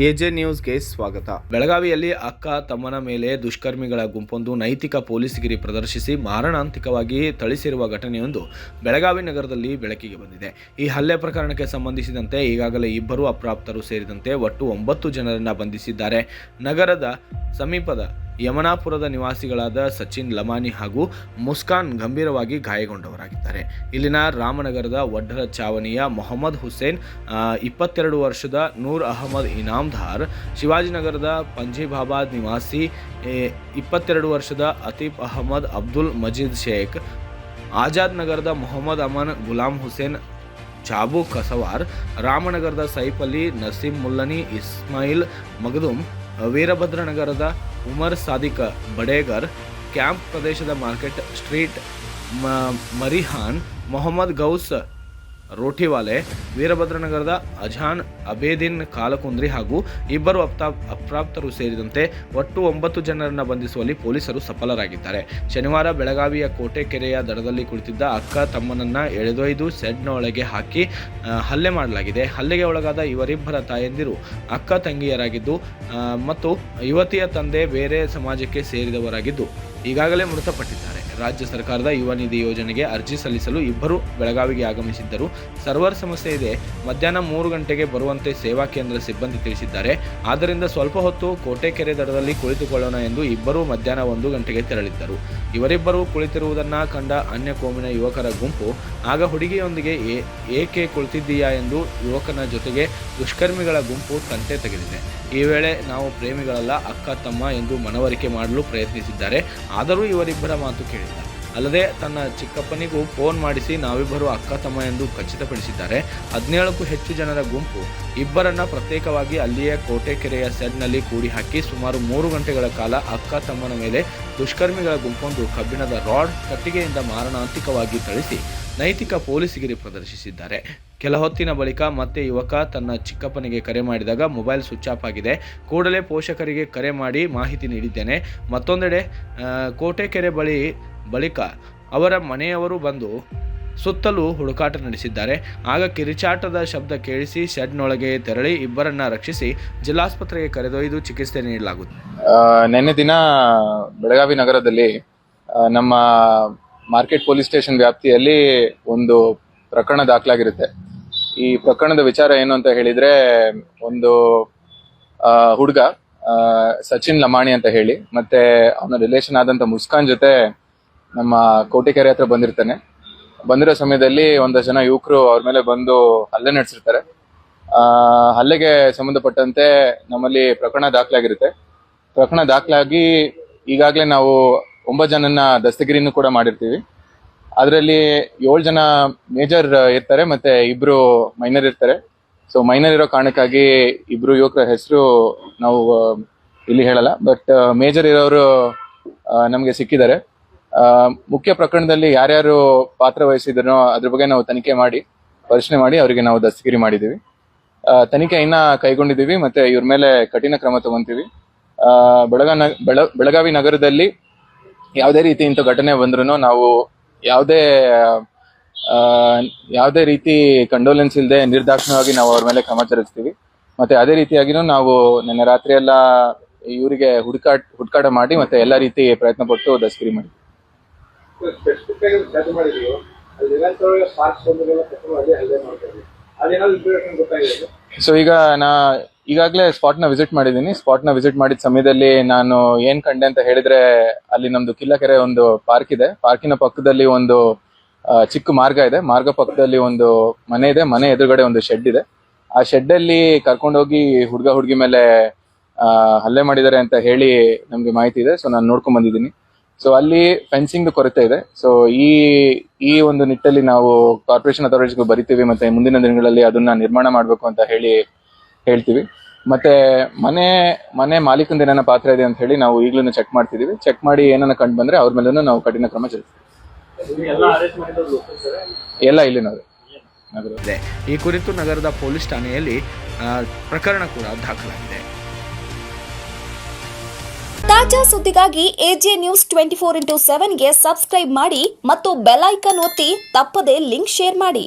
AJ ನ್ಯೂಸ್ಗೆ ಸ್ವಾಗತ. ಬೆಳಗಾವಿಯಲ್ಲಿ ಅಕ್ಕ ತಮ್ಮನ ಮೇಲೆ ದುಷ್ಕರ್ಮಿಗಳ ಗುಂಪೊಂದು ನೈತಿಕ ಪೊಲೀಸ್ಗಿರಿ ಪ್ರದರ್ಶಿಸಿ ಮಾರಣಾಂತಿಕವಾಗಿ ಥಳಿಸಿರುವ ಘಟನೆಯೊಂದು ಬೆಳಗಾವಿ ನಗರದಲ್ಲಿ ಬೆಳಕಿಗೆ ಬಂದಿದೆ. ಈ ಹಲ್ಲೆ ಪ್ರಕರಣಕ್ಕೆ ಸಂಬಂಧಿಸಿದಂತೆ ಈಗಾಗಲೇ ಇಬ್ಬರು ಅಪ್ರಾಪ್ತರು ಸೇರಿದಂತೆ ಒಟ್ಟು 9 ಜನರನ್ನು ಬಂಧಿಸಿದ್ದಾರೆ. ನಗರದ ಸಮೀಪದ ಯಮನಾಪುರದ ನಿವಾಸಿಗಳಾದ ಸಚಿನ್ ಲಮಾನಿ ಹಾಗೂ ಮುಸ್ಕಾನ್ ಗಂಭೀರವಾಗಿ ಗಾಯಗೊಂಡವರಾಗಿದ್ದಾರೆ. ಇಲ್ಲಿನ ರಾಮನಗರದ ವಡ್ಡರ ಚಾವಣಿಯ ಮೊಹಮ್ಮದ್ ಹುಸೇನ್ 22 ವರ್ಷದ ನೂರ್ ಅಹಮದ್ ಇನಾಮ್ದಾರ್, ಶಿವಾಜಿನಗರದ ಪಂಜೀಬಾಬಾದ್ ನಿವಾಸಿ 22 ವರ್ಷದ ಅತೀಫ್ ಅಹಮದ್ ಅಬ್ದುಲ್ ಮಜೀದ್ ಶೇಖ್, ಆಜಾದ್ ನಗರದ ಮೊಹಮ್ಮದ್ ಅಮನ್ ಗುಲಾಮ್ ಹುಸೇನ್ ಚಾಬು ಕಸವಾರ್, ರಾಮನಗರದ ಸೈಫ್ ಅಲಿ ನಸೀಂ ಮುಲ್ಲನಿ ಇಸ್ಮಾಯಿಲ್ ಮಗದುಮ್, ವೀರಭದ್ರನಗರದ ಉಮರ್ ಸಾದಿಕ್ ಬಡೇಗರ್, ಕ್ಯಾಂಪ್ ಪ್ರದೇಶದ ಮಾರ್ಕೆಟ್ ಸ್ಟ್ರೀಟ್ ಮರಿಹಾನ್ ಮೊಹಮ್ಮದ್ ಗೌಸ್ ರೋಟಿವಾಲೆ, ವೀರಭದ್ರನಗರದ ಅಜಾನ್ ಅಬೇದಿನ್ ಕಾಲಕುಂದ್ರಿ ಹಾಗೂ ಇಬ್ಬರು ಅಪ್ರಾಪ್ತರು ಸೇರಿದಂತೆ ಒಟ್ಟು 9 ಜನರನ್ನು ಬಂಧಿಸುವಲ್ಲಿ ಪೊಲೀಸರು ಸಫಲರಾಗಿದ್ದಾರೆ. ಶನಿವಾರ ಬೆಳಗಾವಿಯ ಕೋಟೆಕೆರೆಯ ದಡದಲ್ಲಿ ಕುಳಿತಿದ್ದ ಅಕ್ಕ ತಮ್ಮನನ್ನ ಎಳೆದೊಯ್ದು ಶೆಡ್ನ ಒಳಗೆ ಹಾಕಿ ಹಲ್ಲೆ ಮಾಡಲಾಗಿದೆ. ಹಲ್ಲೆಗೆ ಒಳಗಾದ ಇವರಿಬ್ಬರ ತಾಯಂದಿರು ಅಕ್ಕ ತಂಗಿಯರಾಗಿದ್ದು ಮತ್ತು ಯುವತಿಯ ತಂದೆ ಬೇರೆ ಸಮಾಜಕ್ಕೆ ಸೇರಿದವರಾಗಿದ್ದು ಈಗಾಗಲೇ ಮೃತಪಟ್ಟಿದ್ದಾರೆ. ರಾಜ್ಯ ಸರ್ಕಾರದ ಯುವ ನಿಧಿ ಯೋಜನೆಗೆ ಅರ್ಜಿ ಸಲ್ಲಿಸಲು ಇಬ್ಬರು ಬೆಳಗಾವಿಗೆ ಆಗಮಿಸಿದ್ದರು. ಸರ್ವರ್ ಸಮಸ್ಯೆ ಇದೆ, ಮಧ್ಯಾಹ್ನ 3 ಗಂಟೆಗೆ ಬರುವಂತೆ ಸೇವಾ ಕೇಂದ್ರ ಸಿಬ್ಬಂದಿ ತಿಳಿಸಿದ್ದಾರೆ. ಆದ್ದರಿಂದ ಸ್ವಲ್ಪ ಹೊತ್ತು ಕೋಟೆಕೆರೆ ದಡದಲ್ಲಿ ಕುಳಿತುಕೊಳ್ಳೋಣ ಎಂದು ಇಬ್ಬರು ಮಧ್ಯಾಹ್ನ 1 ಗಂಟೆಗೆ ತೆರಳಿದ್ದರು. ಇವರಿಬ್ಬರು ಕುಳಿತಿರುವುದನ್ನು ಕಂಡ ಅನ್ಯ ಕೋಮಿನ ಯುವಕರ ಗುಂಪು ಆಗ ಹುಡುಗಿಯೊಂದಿಗೆ ಏಕೆ ಕುಳಿತಿದ್ದೀಯಾ ಎಂದು ಯುವಕನ ಜೊತೆಗೆ ದುಷ್ಕರ್ಮಿಗಳ ಗುಂಪು ತಂಟೆ ತೆಗೆದಿದೆ. ಈ ವೇಳೆ ನಾವು ಪ್ರೇಮಿಗಳಲ್ಲ, ಅಕ್ಕ ತಮ್ಮ ಎಂದು ಮನವರಿಕೆ ಮಾಡಲು ಪ್ರಯತ್ನಿಸಿದ್ದಾರೆ. ಆದರೂ ಇವರಿಬ್ಬರ ಮಾತು ಕೇಳಿಲ್ಲ. ಅಲ್ಲದೆ ತನ್ನ ಚಿಕ್ಕಪ್ಪನಿಗೂ ಫೋನ್ ಮಾಡಿಸಿ ನಾವಿಬ್ಬರು ಅಕ್ಕ ತಮ್ಮ ಎಂದು ಖಚಿತಪಡಿಸಿದ್ದಾರೆ. 17ಕ್ಕೂ ಹೆಚ್ಚು ಜನರ ಗುಂಪು ಇಬ್ಬರನ್ನ ಪ್ರತ್ಯೇಕವಾಗಿ ಅಲ್ಲಿಯೇ ಕೋಟೆಕೆರೆಯ ಸೆಡ್ನಲ್ಲಿ ಕೂಡಿ ಹಾಕಿ ಸುಮಾರು 3 ಗಂಟೆಗಳ ಕಾಲ ಅಕ್ಕ ತಮ್ಮನ ಮೇಲೆ ದುಷ್ಕರ್ಮಿಗಳ ಗುಂಪೊಂದು ಕಬ್ಬಿಣದ ರಾಡ್ ಕಟ್ಟಿಗೆಯಿಂದ ಮಾರಣಾಂತಿಕವಾಗಿ ಥಳಿಸಿ ನೈತಿಕ ಪೊಲೀಸ್ಗಿರಿ ಪ್ರದರ್ಶಿಸಿದ್ದಾರೆ. ಕೆಲ ಹೊತ್ತಿನ ಬಳಿಕ ಮತ್ತೆ ಯುವಕ ತನ್ನ ಚಿಕ್ಕಪ್ಪನಿಗೆ ಕರೆ ಮಾಡಿದಾಗ ಮೊಬೈಲ್ ಸ್ವಿಚ್ ಆಫ್ ಆಗಿದೆ. ಕೂಡಲೇ ಪೋಷಕರಿಗೆ ಕರೆ ಮಾಡಿ ಮಾಹಿತಿ ನೀಡಿದ್ದೇನೆ. ಮತ್ತೊಂದೆಡೆ ಕೋಟೆಕೆರೆ ಬಳಿಕ ಅವರ ಮನೆಯವರು ಬಂದು ಸುತ್ತಲೂ ಹುಡುಕಾಟ ನಡೆಸಿದ್ದಾರೆ. ಆಗ ಕಿರಿಚಾಟದ ಶಬ್ದ ಕೇಳಿಸಿ ಶೆಡ್ನೊಳಗೆ ತೆರಳಿ ಇಬ್ಬರನ್ನ ರಕ್ಷಿಸಿ ಜಿಲ್ಲಾಸ್ಪತ್ರೆಗೆ ಕರೆದೊಯ್ದು ಚಿಕಿತ್ಸೆ ನೀಡಲಾಗುತ್ತದೆ. ನಿನ್ನೆ ದಿನ ಬೆಳಗಾವಿ ನಗರದಲ್ಲಿ ನಮ್ಮ ಮಾರ್ಕೆಟ್ ಪೊಲೀಸ್ ಸ್ಟೇಷನ್ ವ್ಯಾಪ್ತಿಯಲ್ಲಿ ಒಂದು ಪ್ರಕರಣ ದಾಖಲಾಗಿರುತ್ತೆ. ಈ ಪ್ರಕರಣದ ವಿಚಾರ ಏನು ಅಂತ ಹೇಳಿದ್ರೆ, ಒಂದು ಹುಡುಗ ಸಚಿನ್ ಲಮಾಣಿ ಅಂತ ಹೇಳಿ ಮತ್ತೆ ಅವನ ರಿಲೇಷನ್ ಆದಂತ ಮುಸ್ಕಾನ್ ಜೊತೆ ನಮ್ಮ ಕೋಟೆಕೆರೆ ಹತ್ರ ಬಂದಿರೋ ಸಮಯದಲ್ಲಿ ಒಂದಷ್ಟು ಜನ ಯುವಕರು ಅವ್ರ ಮೇಲೆ ಬಂದು ಹಲ್ಲೆ ನಡೆಸಿರ್ತಾರೆ. ಹಲ್ಲೆಗೆ ಸಂಬಂಧಪಟ್ಟಂತೆ ನಮ್ಮಲ್ಲಿ ಪ್ರಕರಣ ದಾಖಲಾಗಿರುತ್ತೆ. ಪ್ರಕರಣ ದಾಖಲಾಗಿ ಈಗಾಗಲೇ ನಾವು 9 ಜನನ್ನ ದಸ್ತಗಿರಿನೂ ಕೂಡ ಮಾಡಿರ್ತೀವಿ. ಅದರಲ್ಲಿ 7 ಜನ ಮೇಜರ್ ಇರ್ತಾರೆ ಮತ್ತೆ 2 ಮೈನರ್ ಇರ್ತಾರೆ. ಸೊ ಮೈನರ್ ಇರೋ ಕಾರಣಕ್ಕಾಗಿ 2 ಯುವಕರ ಹೆಸರು ನಾವು ಇಲ್ಲಿ ಹೇಳಲ್ಲ, ಬಟ್ ಮೇಜರ್ ಇರೋರು ನಮಗೆ ಸಿಕ್ಕಿದ್ದಾರೆ. ಮುಖ್ಯ ಪ್ರಕರಣದಲ್ಲಿ ಯಾರ್ಯಾರು ಪಾತ್ರ ವಹಿಸಿದ್ರೋ ಅದ್ರ ಬಗ್ಗೆ ನಾವು ತನಿಖೆ ಮಾಡಿ ಪರಿಶೀಲನೆ ಮಾಡಿ ಅವರಿಗೆ ನಾವು ದಸ್ತಗಿರಿ ಮಾಡಿದ್ದೀವಿ. ತನಿಖೆ ಇನ್ನ ಕೈಗೊಂಡಿದ್ದೀವಿ ಮತ್ತೆ ಇವ್ರ ಮೇಲೆ ಕಠಿಣ ಕ್ರಮ ತಗೊಂತೀವಿ. ಬೆಳಗಾವಿ ನಗರದಲ್ಲಿ ಯಾವುದೇ ರೀತಿ ಇಂಥ ಘಟನೆ ಬಂದ್ರೂ ನಾವು ಯಾವುದೇ ರೀತಿ ಕಂಡೋಲೆನ್ಸ್ ಇಲ್ಲದೆ ನಿರ್ದಾಕ್ಷಿಣ್ಯವಾಗಿ ನಾವು ಅವ್ರ ಮೇಲೆ ಕ್ರಮ ಜರುಗಿಸ್ತೀವಿ. ಮತ್ತೆ ಅದೇ ರೀತಿಯಾಗಿನೂ ನಾವು ನಿನ್ನೆ ರಾತ್ರಿ ಎಲ್ಲ ಇವರಿಗೆ ಹುಡುಕಾಟ ಮಾಡಿ ಮತ್ತೆ ಎಲ್ಲಾ ರೀತಿ ಪ್ರಯತ್ನ ಪಟ್ಟು ದಸ್ತಗಿರಿ ಮಾಡಿ. ಸೊ ಈಗ ಈಗಾಗಲೇ ಸ್ಪಾಟ್ನ ವಿಸಿಟ್ ಮಾಡಿದ್ದೀನಿ. ಸ್ಪಾಟ್ನ ವಿಸಿಟ್ ಮಾಡಿದ ಸಮಯದಲ್ಲಿ ನಾನು ಏನ್ ಕಂಡೆ ಅಂತ ಹೇಳಿದ್ರೆ, ಅಲ್ಲಿ ನಮ್ದು ಕಿಲ್ಲಕೆರೆ ಒಂದು ಪಾರ್ಕ್ ಇದೆ. ಪಾರ್ಕಿನ ಪಕ್ಕದಲ್ಲಿ ಒಂದು ಚಿಕ್ಕ ಮಾರ್ಗ ಇದೆ. ಮಾರ್ಗ ಪಕ್ಕದಲ್ಲಿ ಒಂದು ಮನೆ ಇದೆ. ಮನೆ ಎದುರುಗಡೆ ಒಂದು ಶೆಡ್ ಇದೆ. ಆ ಶೆಡ್ ಅಲ್ಲಿ ಕರ್ಕೊಂಡೋಗಿ ಹುಡುಗಿ ಮೇಲೆ ಹಲ್ಲೆ ಮಾಡಿದ್ದಾರೆ ಅಂತ ಹೇಳಿ ನಮ್ಗೆ ಮಾಹಿತಿ ಇದೆ. ಸೊ ನಾನು ನೋಡ್ಕೊಂಡ್ ಬಂದಿದ್ದೀನಿ. ಸೊ ಅಲ್ಲಿ ಫೆನ್ಸಿಂಗ್ ಕೊರತೆ ಇದೆ. ಸೊ ಈ ಒಂದು ನಿಟ್ಟಲ್ಲಿ ನಾವು ಕಾರ್ಪೊರೇಷನ್ ಅಥಾರಿಟಿಸ್ಗೂ ಬರಿತೀವಿ ಮತ್ತೆ ಮುಂದಿನ ದಿನಗಳಲ್ಲಿ ಅದನ್ನ ನಿರ್ಮಾಣ ಮಾಡ್ಬೇಕು ಅಂತ ಹೇಳ್ತೀವಿ. ಮತ್ತೆ ಮನೆ ಮಾಲೀಕಂದ ಏನಾನ ಪಾತ್ರ ಇದೆ ಅಂತ ಹೇಳಿ ನಾವು ಈಗಲೂ ಚೆಕ್ ಮಾಡ್ತಿದೀವಿ. ಚೆಕ್ ಮಾಡಿ ಏನನ್ನ ಕಂಡು ಬಂದ್ರೆ ಅವ್ರ ಮೇಲೂ ನಾವು ಕಠಿಣ ಕ್ರಮ ಜರುಗಿಸ್ತೀವಿ. ಎಲ್ಲ ಇಲ್ಲಿನವರು. ಈ ಕುರಿತು ನಗರದ ಪೊಲೀಸ್ ಠಾಣೆಯಲ್ಲಿ ಪ್ರಕರಣ ಕೂಡ ದಾಖಲಾಗಿದೆ. ತಾಜಾ ಸುದ್ದಿಗಾಗಿ ಎಜೆ ನ್ಯೂಸ್ 24x7 ಗೆ ಸಬ್ಸ್ಕ್ರೈಬ್ ಮಾಡಿ ಮತ್ತು ಬೆಲ್ ಐಕಾನ್ ಒತ್ತಿ ತಪ್ಪದೇ ಲಿಂಕ್ ಶೇರ್ ಮಾಡಿ.